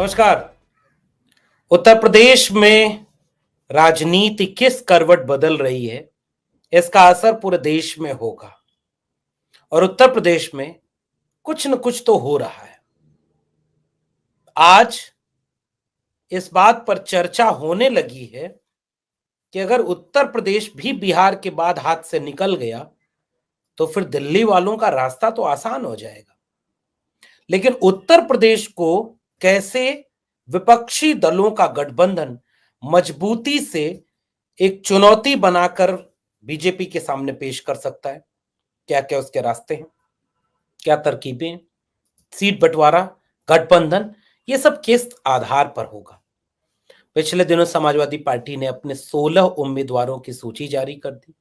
नमस्कार। उत्तर प्रदेश में राजनीति किस करवट बदल रही है, इसका असर पूरे देश में होगा और उत्तर प्रदेश में कुछ न कुछ तो हो रहा है। आज इस बात पर चर्चा होने लगी है कि अगर उत्तर प्रदेश भी बिहार के बाद हाथ से निकल गया, तो फिर दिल्ली वालों का रास्ता तो आसान हो जाएगा। लेकिन उत्तर प्रदेश को कैसे विपक्षी दलों का गठबंधन मजबूती से एक चुनौती बनाकर बीजेपी के सामने पेश कर सकता है? क्या-क्या उसके रास्ते हैं? क्या तरकीबें हैं? सीट बंटवारा, गठबंधन, ये सब किस आधार पर होगा? पिछले दिनों समाजवादी पार्टी ने अपने 16 उम्मीदवारों की सूची जारी कर दी।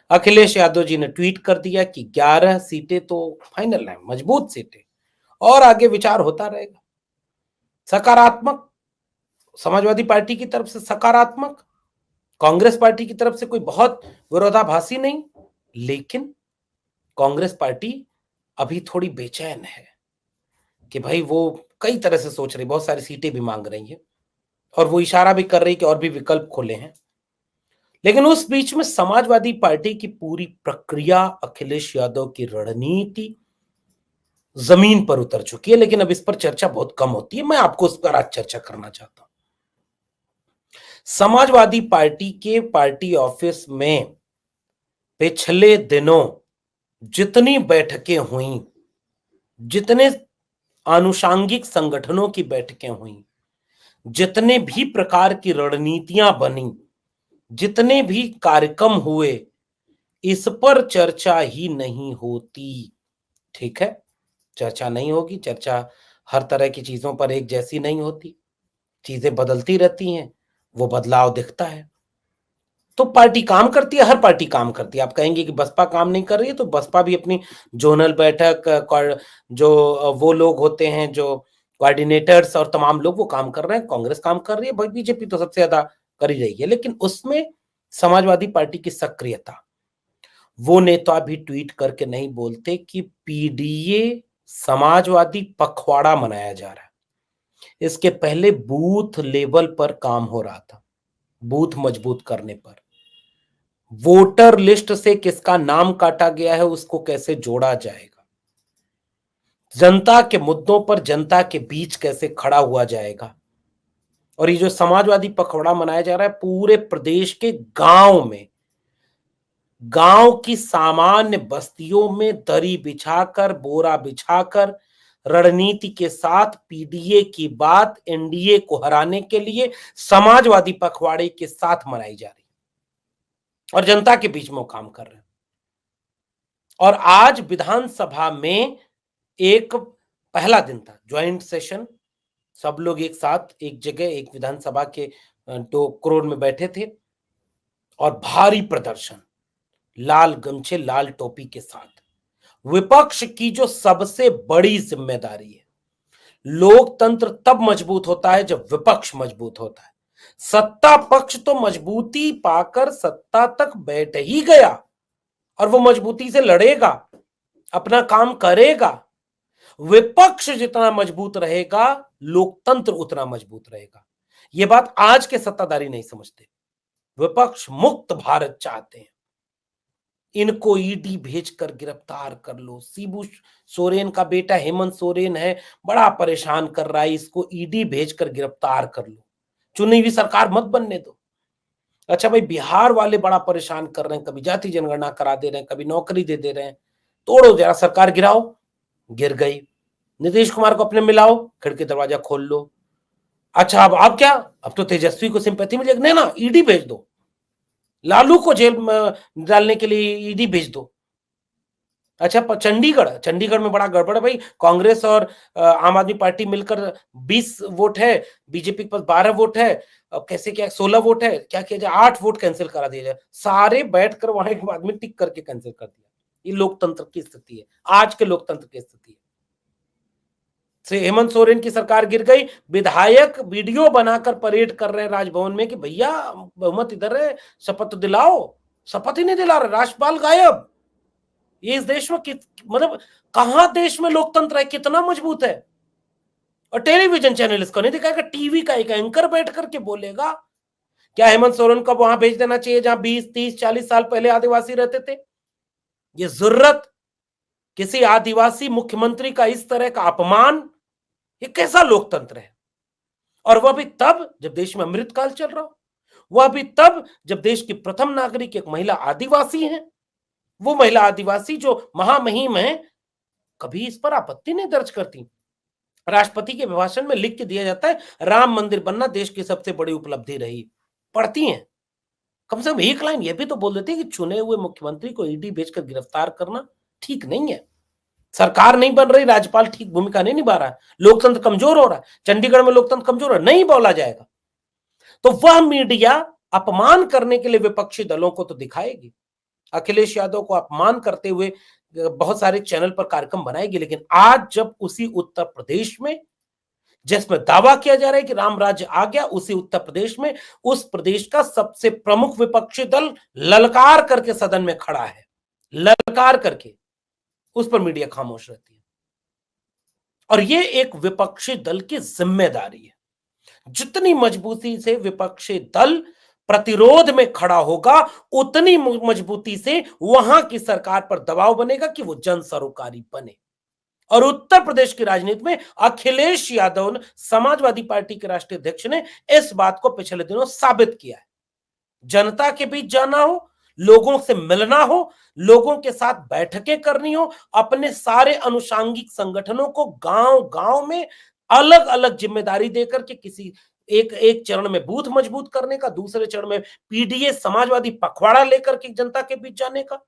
अखिलेश यादव जी ने ट्वीट कर दिया कि 11 सीटें तो फाइनल हैं, मजबूत सीटें, और आगे विचार होता रहेगा। सकारात्मक, समाजवादी पार्टी की तरफ से सकारात्मक, कांग्रेस पार्टी की तरफ से कोई बहुत विरोधाभासी नहीं, लेकिन कांग्रेस पार्टी अभी थोड़ी बेचैन है कि भाई वो कई तरह से सोच रही, बहुत सारी सीटें भी मांग रही है और वो इशारा भी कर रही कि और भी विकल्प खुले हैं। लेकिन उस बीच में समाजवादी पार्टी की पूरी प्रक्रिया, अखिलेश यादव की रणनीति जमीन पर उतर चुकी है। लेकिन अब इस पर चर्चा बहुत कम होती है। मैं आपको उस पर आज चर्चा करना चाहता हूं। समाजवादी पार्टी के पार्टी ऑफिस में पिछले दिनों जितनी बैठकें हुई, जितने आनुषांगिक संगठनों की बैठकें हुई, जितने भी प्रकार की रणनीतियां बनी, जितने भी कार्यक्रम हुए, इस पर चर्चा ही नहीं होती। ठीक है, चर्चा नहीं होगी। चर्चा हर तरह की चीजों पर एक जैसी नहीं होती, चीजें बदलती रहती हैं, वो बदलाव दिखता है। तो पार्टी काम करती है, हर पार्टी काम करती है। आप कहेंगे कि बसपा काम नहीं कर रही है, तो बसपा भी अपनी जोनल बैठक, जो वो लोग होते हैं जो कोऑर्डिनेटर्स और तमाम लोग, वो काम कर रहे हैं। कांग्रेस काम कर रही है, भाई बीजेपी तो सबसे ज्यादा कर ही रही है। लेकिन उसमें समाजवादी पार्टी की सक्रियता, वो नेता भी ट्वीट करके नहीं बोलते कि पीडीए समाजवादी पखवाड़ा मनाया जा रहा है। इसके पहले बूथ लेवल पर काम हो रहा था, बूथ मजबूत करने पर, वोटर लिस्ट से किसका नाम काटा गया है, उसको कैसे जोड़ा जाएगा, जनता के मुद्दों पर जनता के बीच कैसे खड़ा हुआ जाएगा। और ये जो समाजवादी पखवाड़ा मनाया जा रहा है, पूरे प्रदेश के गांव में, गांव की सामान्य बस्तियों में दरी बिछाकर, बोरा बिछाकर, रणनीति के साथ पीडीए की बात एनडीए को हराने के लिए समाजवादी पखवाड़े के साथ मनाई जा रही है और जनता के बीच में वो काम कर रहे हैं। और आज विधानसभा में एक पहला दिन था, ज्वाइंट सेशन, सब लोग एक साथ एक जगह एक विधानसभा के 2 करोड़ में बैठे थे और भारी प्रदर्शन, लाल गमछे, लाल टोपी के साथ। विपक्ष की जो सबसे बड़ी जिम्मेदारी है, लोकतंत्र तब मजबूत होता है जब विपक्ष मजबूत होता है। सत्ता पक्ष तो मजबूती पाकर सत्ता तक बैठ ही गया और वो मजबूती से लड़ेगा, अपना काम करेगा। विपक्ष जितना मजबूत रहेगा, लोकतंत्र उतना मजबूत रहेगा। यह बात आज के सत्ताधारी नहीं समझते। विपक्ष मुक्त भारत चाहते हैं। इनको ईडी भेजकर गिरफ्तार कर लो। शिबू सोरेन का बेटा हेमंत सोरेन है, बड़ा परेशान कर रहा है, इसको ईडी भेजकर गिरफ्तार कर लो, चुनी हुई सरकार मत बनने दो। अच्छा भाई, बिहार वाले बड़ा परेशान कर रहे हैं, कभी जाति जनगणना करा दे रहे हैं, कभी नौकरी दे दे रहे हैं, तोड़ो जरा, सरकार गिराओ, गिर गई। नीतीश कुमार को अपने मिलाओ, खिड़की दरवाजा खोल लो। अच्छा अब क्या, अब तो तेजस्वी को सिंपैथी मिलेगी, नहीं ना, ईडी भेज दो, लालू को जेल में डालने के लिए ईडी भेज दो। अच्छा चंडीगढ़, चंडीगढ़ में बड़ा गड़बड़ है भाई, कांग्रेस और आम आदमी पार्टी मिलकर 20 वोट है, बीजेपी के पास 12 वोट है। अब कैसे, क्या 16 वोट है, क्या किया जाए, 8 वोट कैंसिल करा दिया जाए। सारे बैठकर वहां एक आदमी टिक करके कैंसिल कर दिया। ये लोकतंत्र की स्थिति है, आज के लोकतंत्र की स्थिति है। हेमंत सोरेन की सरकार गिर गई, विधायक वीडियो बनाकर परेड कर रहे हैं राजभवन में कि भैया बहुमत इधर है, शपथ दिलाओ, शपथ ही नहीं दिला रहे, राज्यपाल गायब। ये इस देश में मतलब कहां देश में लोकतंत्र है, कितना मजबूत है। और टेलीविजन चैनल इसको नहीं दिखाएगा, टीवी का एक एंकर बैठ करके बोलेगा। क्या हेमंत सोरेन को वहां भेज देना चाहिए जहां 20, 30, 40 साल पहले आदिवासी रहते थे? ये जरूरत किसी आदिवासी मुख्यमंत्री का इस तरह का अपमान, ये कैसा लोकतंत्र है? और वह भी तब जब देश में अमृतकाल चल रहा हो, वह भी तब जब देश की प्रथम नागरिक एक महिला आदिवासी है। वो महिला आदिवासी जो महामहिम है, कभी इस पर आपत्ति नहीं दर्ज करती। राष्ट्रपति के अभिभाषण में लिख के दिया जाता है राम मंदिर बनना देश की सबसे बड़ी उपलब्धि रही, पढ़ती हैं। कम से कम एक लाइन ये भी तो बोल देती है कि चुने हुए मुख्यमंत्री को ईडी भेजकर गिरफ्तार करना ठीक नहीं है। सरकार नहीं बन रही, राज्यपाल ठीक भूमिका नहीं निभा रहा है, लोकतंत्र कमजोर हो रहा है, चंडीगढ़ में लोकतंत्र कमजोर है, नहीं बोला जाएगा तो वह मीडिया अपमान करने के लिए विपक्षी दलों को तो दिखाएगी। अखिलेश यादव को अपमान करते हुए बहुत सारे चैनल पर कार्यक्रम बनाएगी, लेकिन आज जब उसी उत्तर प्रदेश में जिसमें दावा किया जा रहा है कि राम राज्य आ गया, उसी उत्तर प्रदेश में उस प्रदेश का सबसे प्रमुख विपक्षी दल ललकार करके सदन में खड़ा है, ललकार करके, उस पर मीडिया खामोश रहती है। और ये एक विपक्षी दल की जिम्मेदारी है। जितनी मजबूती से विपक्षी दल प्रतिरोध में खड़ा होगा, उतनी मजबूती से वहां की सरकार पर दबाव बनेगा कि वो जन सरोकारी बने। और उत्तर प्रदेश की राजनीति में अखिलेश यादव, समाजवादी पार्टी के राष्ट्रीय अध्यक्ष ने इस बात को पिछले दिनों साबित किया है। जनता के बीच जाना हो, लोगों से मिलना हो, लोगों के साथ बैठकें करनी हो, अपने सारे अनुषांगिक संगठनों को गांव गांव में अलग अलग जिम्मेदारी देकर के किसी एक एक चरण में बूथ मजबूत करने का, दूसरे चरण में पीडीए समाजवादी पखवाड़ा लेकर के जनता के बीच जाने का,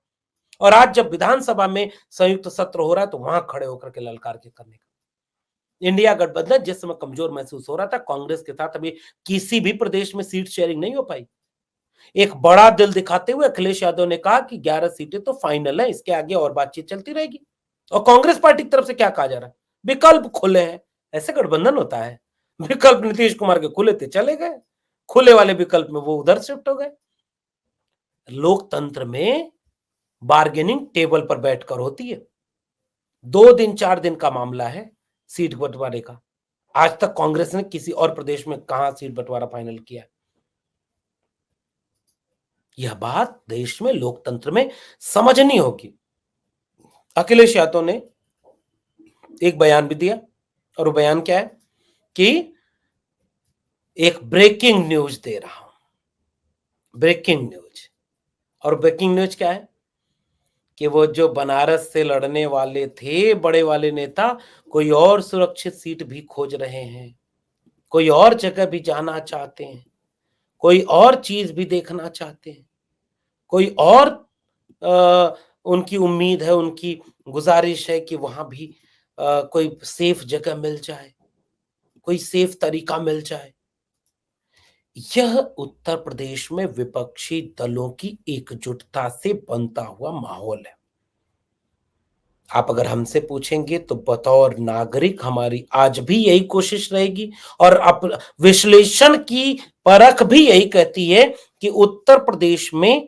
और आज जब विधानसभा में संयुक्त सत्र हो रहा है तो वहां खड़े होकर के ललकार के करने का। इंडिया गठबंधन जिस समय कमजोर महसूस हो रहा था, कांग्रेस के साथ अभी किसी भी प्रदेश में सीट शेयरिंग नहीं हो पाई। एक बड़ा दिल दिखाते हुए अखिलेश यादव ने कहा कि 11 सीटें तो फाइनल है, इसके आगे और बातचीत चलती रहेगी। और कांग्रेस पार्टी की तरफ से क्या कहा जा रहा है? विकल्प खुले हैं। ऐसे गठबंधन होता है? विकल्प नीतीश कुमार के खुले थे, चले गए, खुले वाले विकल्प में वो उधर शिफ्ट हो गए। लोकतंत्र में बार्गेनिंग टेबल पर बैठकर होती है। 2 दिन 4 दिन का मामला है सीट बंटवारे का। आज तक कांग्रेस ने किसी और प्रदेश में कहां सीट बंटवारा फाइनल किया? यह बात देश में लोकतंत्र में समझनी होगी। अखिलेश यादव ने एक बयान भी दिया, और वो बयान क्या है कि एक ब्रेकिंग न्यूज दे रहा हूं, ब्रेकिंग न्यूज। और ब्रेकिंग न्यूज क्या है कि वो जो बनारस से लड़ने वाले थे बड़े वाले नेता, कोई और सुरक्षित सीट भी खोज रहे हैं, कोई और जगह भी जाना चाहते हैं, कोई और चीज भी देखना चाहते हैं, कोई और उनकी उम्मीद है, उनकी गुजारिश है कि वहां भी कोई सेफ जगह मिल जाए, कोई सेफ तरीका मिल जाए। यह उत्तर प्रदेश में विपक्षी दलों की एकजुटता से बनता हुआ माहौल है। आप अगर हमसे पूछेंगे तो बतौर नागरिक हमारी आज भी यही कोशिश रहेगी, और अब विश्लेषण की परख भी यही कहती है कि उत्तर प्रदेश में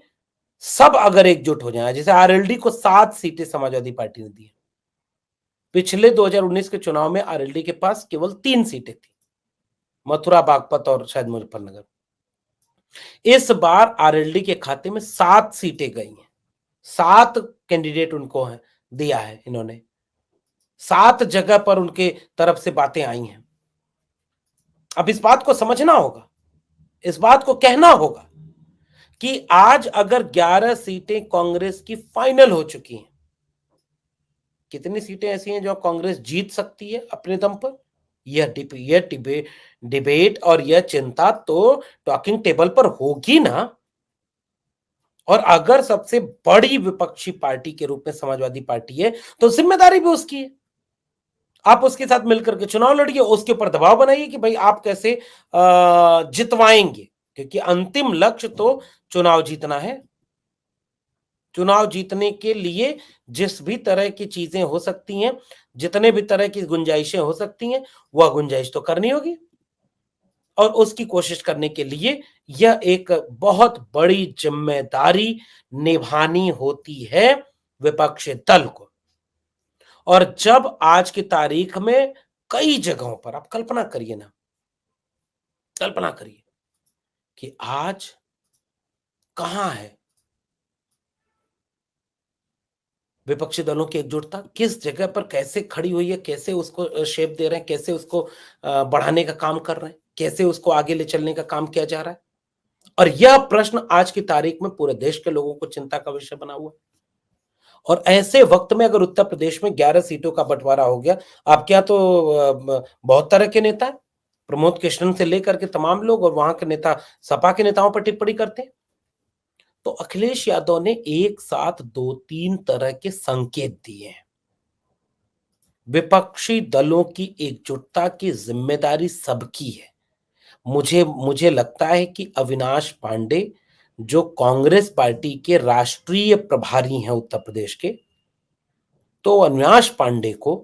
सब अगर एकजुट हो जाए, जैसे आरएलडी को 7 सीटें समाजवादी पार्टी ने दी। पिछले 2019 के चुनाव में आरएलडी के पास केवल 3 सीटें थी, मथुरा, बागपत और शायद मुजफ्फरनगर। इस बार आरएलडी के खाते में 7 सीटें गई हैं। 7 कैंडिडेट उनको है दिया है इन्होंने, 7 जगह पर उनके तरफ से बातें आई हैं। अब इस बात को समझना होगा, इस बात को कहना होगा कि आज अगर 11 सीटें कांग्रेस की फाइनल हो चुकी हैं, कितनी सीटें ऐसी हैं जो कांग्रेस जीत सकती है अपने दम पर? यह डिबेट और यह चिंता तो टॉकिंग टेबल पर होगी ना। और अगर सबसे बड़ी विपक्षी पार्टी के रूप में समाजवादी पार्टी है तो जिम्मेदारी भी उसकी है। आप उसके साथ मिलकर के चुनाव लड़िए, उसके ऊपर दबाव बनाइए कि भाई आप कैसे जितवाएंगे, क्योंकि अंतिम लक्ष्य तो चुनाव जीतना है। चुनाव जीतने के लिए जिस भी तरह की चीजें हो सकती हैं, जितने भी तरह की गुंजाइशें हो सकती हैं, वह गुंजाइश तो करनी होगी, और उसकी कोशिश करने के लिए यह एक बहुत बड़ी जिम्मेदारी निभानी होती है विपक्षी दल को। और जब आज की तारीख में कई जगहों पर आप कल्पना करिए ना, कल्पना करिए कि आज कहां है विपक्षी दलों की एकजुटता, किस जगह पर कैसे खड़ी हुई है, कैसे उसको शेप दे रहे हैं, कैसे उसको बढ़ाने का काम कर रहे हैं, कैसे उसको आगे ले चलने का काम किया जा रहा है। और यह प्रश्न आज की तारीख में पूरे देश के लोगों को चिंता का विषय बना हुआ है। और ऐसे वक्त में अगर उत्तर प्रदेश में 11 सीटों का बंटवारा हो गया, आपके यहाँ तो बहुत तरह के नेता हैं, प्रमोद कृष्णन से लेकर के तमाम लोग, और वहां के नेता सपा के नेताओं पर टिप्पणी करते हैं। तो अखिलेश यादव ने एक साथ दो तीन तरह के संकेत दिए हैं। विपक्षी दलों की एकजुटता की जिम्मेदारी सबकी है। मुझे मुझे लगता है कि अविनाश पांडे, जो कांग्रेस पार्टी के राष्ट्रीय प्रभारी हैं उत्तर प्रदेश के, तो अविनाश पांडे को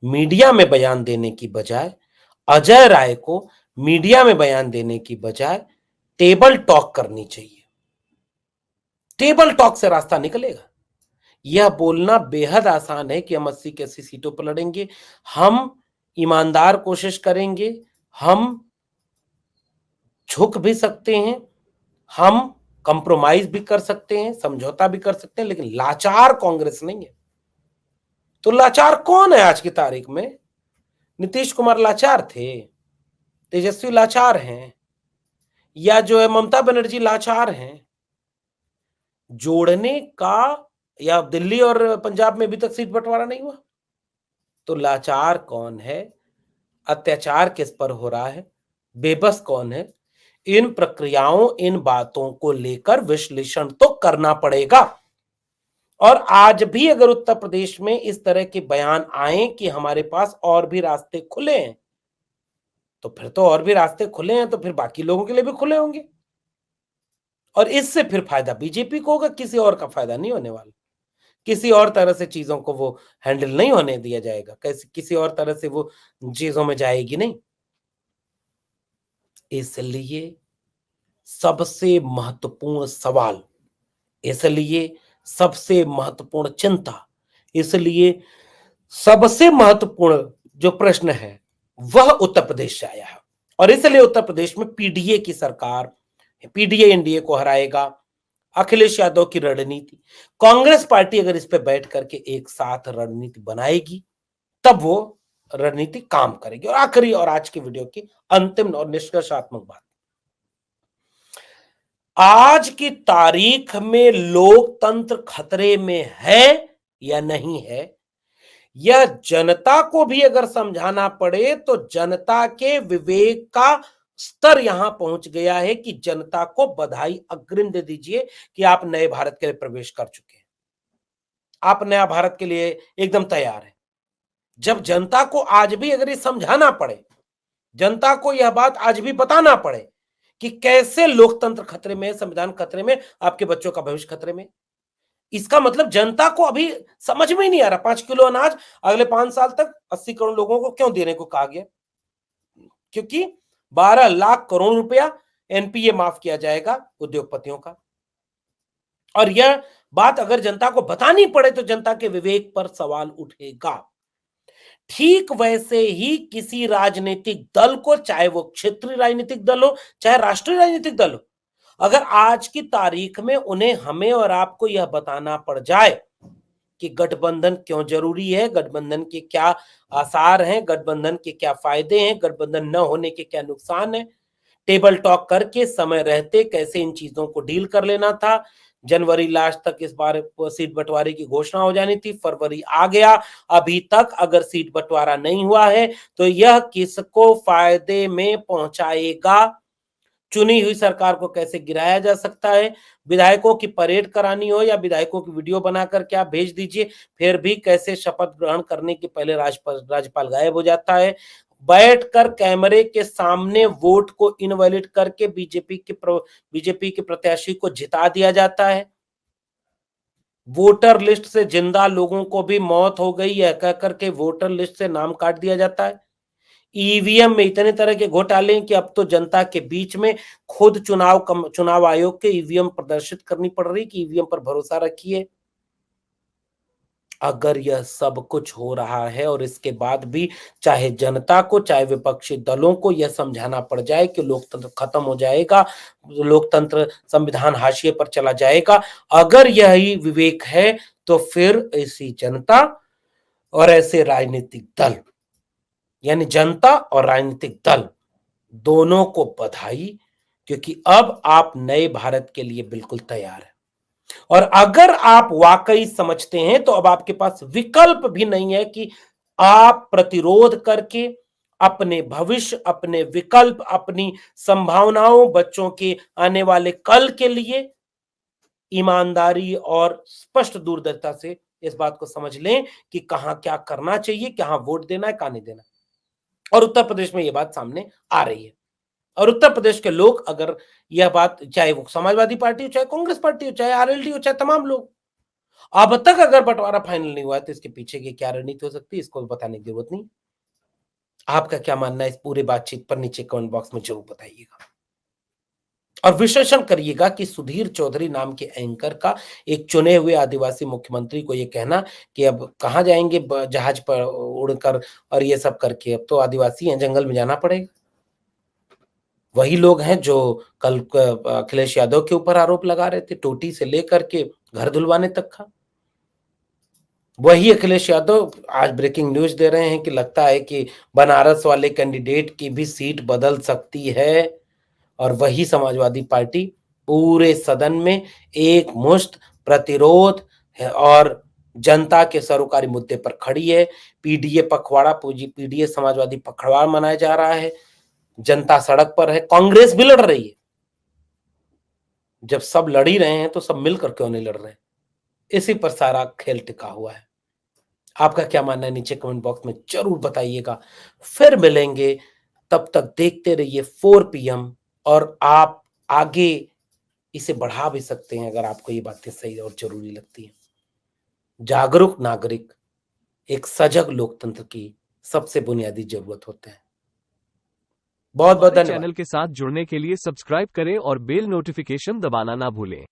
मीडिया में बयान देने की बजाय, अजय राय को मीडिया में बयान देने की बजाय टेबल टॉक करनी चाहिए। टेबल टॉक से रास्ता निकलेगा। यह बोलना बेहद आसान है कि हम 80 की 80 सीटों पर लड़ेंगे, हम ईमानदार कोशिश करेंगे, हम झुक भी सकते हैं, हम कंप्रोमाइज भी कर सकते हैं, समझौता भी कर सकते हैं, लेकिन लाचार कांग्रेस नहीं है। तो लाचार कौन है आज की तारीख में? नीतीश कुमार लाचार थे, तेजस्वी लाचार हैं, या जो है ममता बनर्जी लाचार हैं। जोड़ने का, या दिल्ली और पंजाब में अभी तक सीट बंटवारा नहीं हुआ, तो लाचार कौन है? अत्याचार किस पर हो रहा है? बेबस कौन है? इन प्रक्रियाओं, इन बातों को लेकर विश्लेषण तो करना पड़ेगा। और आज भी अगर उत्तर प्रदेश में इस तरह के बयान आए कि हमारे पास और भी रास्ते खुले हैं, तो फिर तो और भी रास्ते खुले हैं, तो फिर बाकी लोगों के लिए भी खुले होंगे। और इससे फिर फायदा बीजेपी को होगा, किसी और का फायदा नहीं होने वाला। किसी और तरह से चीजों को वो हैंडल नहीं होने दिया जाएगा, कैसे किसी और तरह से वो चीजों में जाएगी नहीं। इसलिए सबसे महत्वपूर्ण सवाल, इसलिए सबसे महत्वपूर्ण चिंता, इसलिए सबसे महत्वपूर्ण जो प्रश्न है वह उत्तर प्रदेश से आया है। और इसलिए उत्तर प्रदेश में पीडीए की सरकार, पीडीए एनडीए को हराएगा। अखिलेश यादव की रणनीति, कांग्रेस पार्टी अगर इस पे बैठ करके एक साथ रणनीति बनाएगी, तब वो रणनीति काम करेगी। और आखिरी और आज की वीडियो की अंतिम और निष्कर्षात्मक बात, आज की तारीख में लोकतंत्र खतरे में है या नहीं है, यह जनता को भी अगर समझाना पड़े तो जनता के विवेक का स्तर यहां पहुंच गया है कि जनता को बधाई अग्रिम दे दीजिए कि आप नए भारत के लिए प्रवेश कर चुके हैं, आप नया भारत के लिए एकदम तैयार हैं। जब जनता को आज भी अगर ये समझाना पड़े, जनता को यह बात आज भी बताना पड़े कि कैसे लोकतंत्र खतरे में, संविधान खतरे में, आपके बच्चों का भविष्य खतरे में, इसका मतलब जनता को अभी समझ में ही नहीं आ रहा 5 किलो अनाज अगले 5 साल तक 80 करोड़ लोगों को क्यों देने को कहा गया? क्योंकि 12 लाख करोड़ रुपया एनपीए माफ किया जाएगा उद्योगपतियों का। और यह बात अगर जनता को बतानी पड़े तो जनता के विवेक पर सवाल उठेगा। ठीक वैसे ही किसी राजनीतिक दल को, चाहे वो क्षेत्रीय राजनीतिक दल हो, चाहे राष्ट्रीय राजनीतिक दल हो, अगर आज की तारीख में उन्हें, हमें और आपको यह बताना पड़ जाए कि गठबंधन क्यों जरूरी है, गठबंधन के क्या आसार हैं, गठबंधन के क्या फायदे हैं, गठबंधन न होने के क्या नुकसान है, टेबल टॉक करके समय रहते कैसे इन चीजों को डील कर लेना था। जनवरी लास्ट तक इस बार सीट बंटवारे की घोषणा हो जानी थी, फरवरी आ गया, अभी तक अगर सीट बंटवारा नहीं हुआ है तो यह किसको फायदे में पहुंचाएगा? चुनी हुई सरकार को कैसे गिराया जा सकता है? विधायकों की परेड करानी हो या विधायकों की वीडियो बना करके आप भेज दीजिए, फिर भी कैसे शपथ ग्रहण करने के पहले राज्यपाल गायब हो जाता है। बैठकर कैमरे के सामने वोट को इनवैलिड करके बीजेपी के प्रत्याशी को जिता दिया जाता है। वोटर लिस्ट से जिंदा लोगों को भी मौत हो गई है कह करके वोटर लिस्ट से नाम काट दिया जाता है। ईवीएम में इतने तरह के घोटाले कि अब तो जनता के बीच में खुद चुनाव आयोग के ईवीएम प्रदर्शित करनी पड़ रही कि ईवीएम पर भरोसा रखिए। अगर यह सब कुछ हो रहा है और इसके बाद भी चाहे जनता को चाहे विपक्षी दलों को यह समझाना पड़ जाए कि लोकतंत्र खत्म हो जाएगा, लोकतंत्र संविधान हाशिए पर चला जाएगा, अगर यही विवेक है तो फिर ऐसी जनता और ऐसे राजनीतिक दल यानी जनता और राजनीतिक दल दोनों को बधाई, क्योंकि अब आप नए भारत के लिए बिल्कुल तैयार हैं। और अगर आप वाकई समझते हैं तो अब आपके पास विकल्प भी नहीं है कि आप प्रतिरोध करके अपने भविष्य, अपने विकल्प, अपनी संभावनाओं, बच्चों के आने वाले कल के लिए ईमानदारी और स्पष्ट दूरदर्शिता से इस बात को समझ लें कि कहां क्या करना चाहिए, कहां वोट देना है, कहां नहीं देना। और उत्तर प्रदेश में यह बात सामने आ रही है। और उत्तर प्रदेश के लोग अगर यह बात, चाहे वो समाजवादी पार्टी हो, चाहे कांग्रेस पार्टी हो, चाहे आरएलडी हो, चाहे तमाम लोग, अब तक अगर बंटवारा फाइनल नहीं हुआ है तो इसके पीछे की क्या रणनीति हो सकती है, इसको बताने की जरूरत नहीं। आपका क्या मानना है इस पूरी बातचीत पर नीचे कमेंट बॉक्स में जरूर बताइएगा। और विश्लेषण करिएगा कि सुधीर चौधरी नाम के एंकर का एक चुने हुए आदिवासी मुख्यमंत्री को यह कहना कि अब कहां जाएंगे जहाज पर उड़कर और ये सब करके, अब तो आदिवासी हैं, जंगल में जाना पड़ेगा। वही लोग हैं जो कल अखिलेश यादव के ऊपर आरोप लगा रहे थे, टोटी से लेकर के घर धुलवाने तक का। वही अखिलेश यादव आज ब्रेकिंग न्यूज दे रहे हैं कि लगता है कि बनारस वाले कैंडिडेट की भी सीट बदल सकती है। और वही समाजवादी पार्टी पूरे सदन में एक मुश्त प्रतिरोध है और जनता के सरोकारी मुद्दे पर खड़ी है। पीडीए पखवाड़ा, पीडीए समाजवादी पखवाड़ा मनाया जा रहा है, जनता सड़क पर है, कांग्रेस भी लड़ रही है। जब सब लड़ ही रहे हैं तो सब मिलकर क्यों नहीं लड़ रहे? इसी पर सारा खेल टिका हुआ है। आपका क्या मानना है नीचे कमेंट बॉक्स में जरूर बताइएगा। फिर मिलेंगे, तब तक देखते रहिए 4 PM और आप आगे इसे बढ़ा भी सकते हैं अगर आपको ये बातें सही और जरूरी लगती हैं। जागरूक नागरिक एक सजग लोकतंत्र की सबसे बुनियादी जरूरत होते हैं। बहुत बहुत हमारे धन्यवाद। चैनल के साथ जुड़ने के लिए सब्सक्राइब करें और बेल नोटिफिकेशन दबाना ना भूलें।